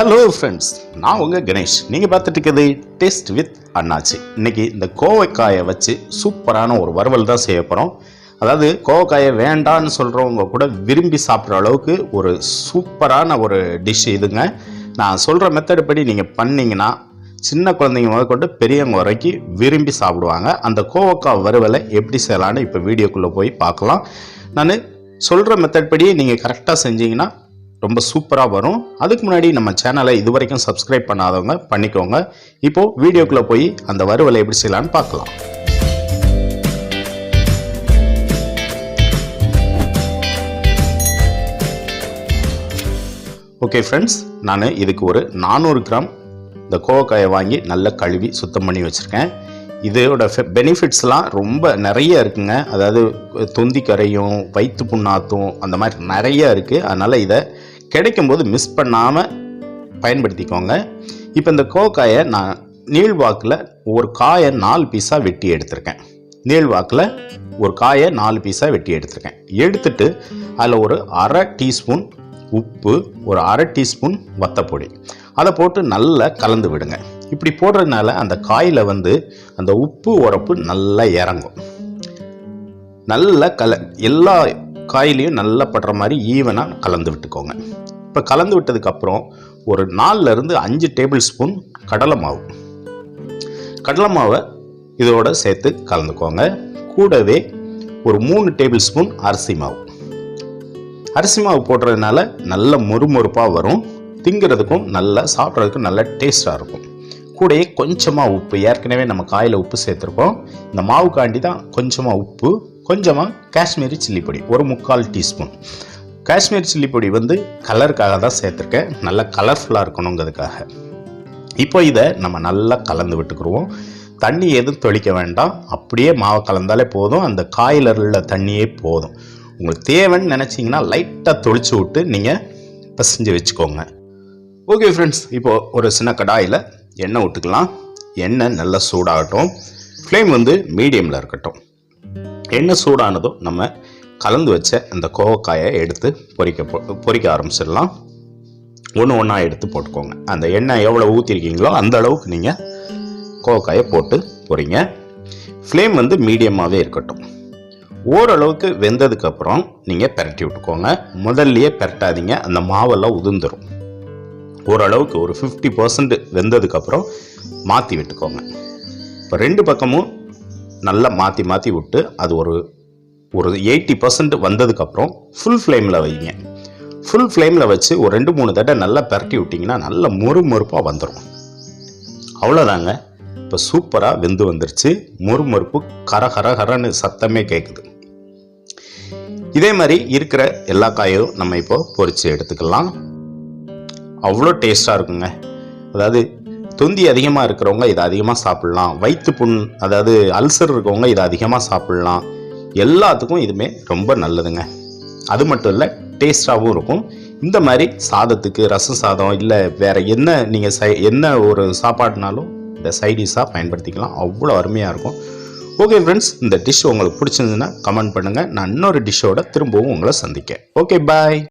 Hello friends, நான் உங்கள் கணேஷ். நீங்கள் பார்த்துட்டு இருக்கிறது டேஸ்ட் வித் அண்ணாச்சி. இன்றைக்கி இந்த கோவைக்காயை வச்சு சூப்பரான ஒரு வறுவல் தான் செய்ய போகிறோம். அதாவது கோவைக்காயை வேண்டான்னு சொல்கிறவங்க கூட விரும்பி சாப்பிட்ற அளவுக்கு ஒரு சூப்பரான ஒரு டிஷ் இதுங்க. நான் சொல்கிற மெத்தடு படி நீங்கள் பண்ணிங்கன்னா சின்ன குழந்தைங்க முதற்கொண்டு பெரியவங்க வரைக்கும் விரும்பி சாப்பிடுவாங்க. அந்த கோவைக்காய் வறுவலை எப்படி செய்யலான்னு இப்போ வீடியோக்குள்ளே போய் பார்க்கலாம். நான் சொல்கிற மெத்தட் படி நீங்கள் கரெக்டாக செஞ்சீங்கன்னா ரொம்ப சூப்பராக வரும். அதுக்கு முன்னாடி நம்ம சேனலை இது வரைக்கும் சப்ஸ்கிரைப் பண்ணாதவங்க பண்ணிக்கோங்க. இப்போது வீடியோக்குள்ளே போய் அந்த வறுவலை எப்படி செய்யலான்னு பார்க்கலாம். ஓகே ஃப்ரெண்ட்ஸ், நான் இதுக்கு ஒரு 400 கிராம் இந்த கோவைக்காயை வாங்கி நல்லா கழுவி சுத்தம் பண்ணி வச்சுருக்கேன். இதோட பெனிஃபிட்ஸ்லாம் ரொம்ப நிறைய இருக்குங்க. அதாவது தொந்தி கரையும் வயிற்று புண்ணாத்தும் அந்த மாதிரி நிறைய இருக்குது. அதனால் இதை கிடைக்கும்போது மிஸ் பண்ணாமல் பயன்படுத்திக்கோங்க. இப்போ இந்த கோவைக்காயை நான் நீள்வாக்கில் ஒரு காயை 4 பீஸாக வெட்டி எடுத்திருக்கேன். நீள்வாக்கில் ஒரு காயை 4 பீஸாக வெட்டி எடுத்திருக்கேன். எடுத்துட்டு அதில் ஒரு 1/2 டீஸ்பூன் உப்பு, ஒரு 1/2 டீஸ்பூன் வத்தப்பொடி அதை போட்டு நல்லா கலந்து விடுங்க. இப்படி போடுறதுனால அந்த காயில் அந்த உப்பு உரப்பு நல்லா இறங்கும். நல்ல எல்லா காயிலையும் நல்லா படுற மாதிரி ஈவனாக கலந்து விட்டுக்கோங்க. இப்போ கலந்து விட்டதுக்கப்புறம் ஒரு 4லேருந்து 5 டேபிள் ஸ்பூன் கடலை மாவை இதோட சேர்த்து கலந்துக்கோங்க. கூடவே ஒரு 3 டேபிள் ஸ்பூன் அரிசி மாவு போடுறதுனால நல்ல மொறுமொறுப்பாக வரும். திங்கிறதுக்கும் நல்லா சாப்பிட்றதுக்கும் நல்ல டேஸ்டாக இருக்கும். கூடயே கொஞ்சமாக உப்பு, ஏற்கனவே நம்ம காயில் உப்பு சேர்த்துருக்கோம். இந்த மாவுக்காண்டி தான் கொஞ்சமாக உப்பு, கொஞ்சமாக காஷ்மீரி சில்லி பொடி ஒரு 3/4 டீஸ்பூன். காஷ்மீரி சில்லி பொடி கலருக்காக தான் சேர்த்துருக்கேன், நல்லா கலர்ஃபுல்லாக இருக்கணுங்கிறதுக்காக. இப்போ இதை நம்ம நல்லா கலந்து விட்டுக்குருவோம். தண்ணி எதுவும் தெளிக்க வேண்டாம், அப்படியே மாவை கலந்தாலே போதும். அந்த காயில் உள்ள தண்ணியே போதும். உங்களுக்கு தேவைன்னு நினச்சிங்கன்னா லைட்டாக தொளிச்சு விட்டு நீங்கள் பசைஞ்சு வச்சுக்கோங்க. ஓகே ஃப்ரெண்ட்ஸ், இப்போது ஒரு சின்ன கடாயில் எண்ணெய் விட்டுக்கலாம். எண்ணெய் நல்லா சூடாகட்டும். ஃப்ளேம் மீடியமில் இருக்கட்டும். எண்ணெய் சூடானதும் நம்ம கலந்து வச்ச அந்த கோவைக்காயை எடுத்து பொரிக்க ஆரம்பிச்சிடலாம். ஒன்றா எடுத்து போட்டுக்கோங்க. அந்த எண்ணெய் எவ்வளோ ஊற்றிருக்கீங்களோ அந்த அளவுக்கு நீங்கள் கோவைக்காயை போட்டு பொரிங்க. ஃப்ளேம் மீடியமாகவே இருக்கட்டும். ஓரளவுக்கு வெந்ததுக்கப்புறம் நீங்கள் பெரட்டி விட்டுக்கோங்க. முதல்லையே பெரட்டாதீங்க, அந்த மாவெல்லாம் உதிர்ந்துடும். ஓரளவுக்கு ஒரு 50% வெந்ததுக்கப்புறம் மாற்றி விட்டுக்கோங்க. இப்போ 2 பக்கமும் நல்லா மாற்றி விட்டு அது ஒரு 80% வந்ததுக்கப்புறம் ஃபுல் ஃப்ளேமில் வைங்க. ஃபுல் ஃப்ளேமில் வச்சு ஒரு 2-3 தடவை நல்லா பெரட்டி விட்டிங்கன்னா நல்லா மொறுமொறுப்பாக வந்துடும். அவ்வளோதாங்க. இப்போ சூப்பராக வெந்து வந்துருச்சு. மொறுமொறுப்பு கரன்னு சத்தமே கேட்குது. இதே மாதிரி இருக்கிற எல்லா காயும் நம்ம இப்போ பொரித்து எடுத்துக்கலாம். அவ்வளோ டேஸ்ட்டாக இருக்குங்க. அதாவது தொந்தி அதிகமாக இருக்கிறவங்க இதை அதிகமாக சாப்பிட்லாம். வயிற்று புண், அதாவது அல்சர் இருக்கவங்க இதை அதிகமாக சாப்பிட்லாம். எல்லாத்துக்கும் இதுவுமே ரொம்ப நல்லதுங்க. அது மட்டும் இல்லை, டேஸ்டாகவும் இருக்கும். இந்த மாதிரி சாதத்துக்கு, ரசம் சாதம் இல்லை வேறு என்ன நீங்கள் என்ன ஒரு சாப்பாடுனாலும் இந்த சைடிஷாக பயன்படுத்திக்கலாம். அவ்வளோ அருமையாக இருக்கும். ஓகே ஃப்ரெண்ட்ஸ், இந்த டிஷ் உங்களுக்கு பிடிச்சிருந்ததுன்னா கமெண்ட் பண்ணுங்கள். நான் இன்னொரு டிஷ்ஷோட திரும்பவும் உங்களை சந்திக்கேன். ஓகே, பாய்.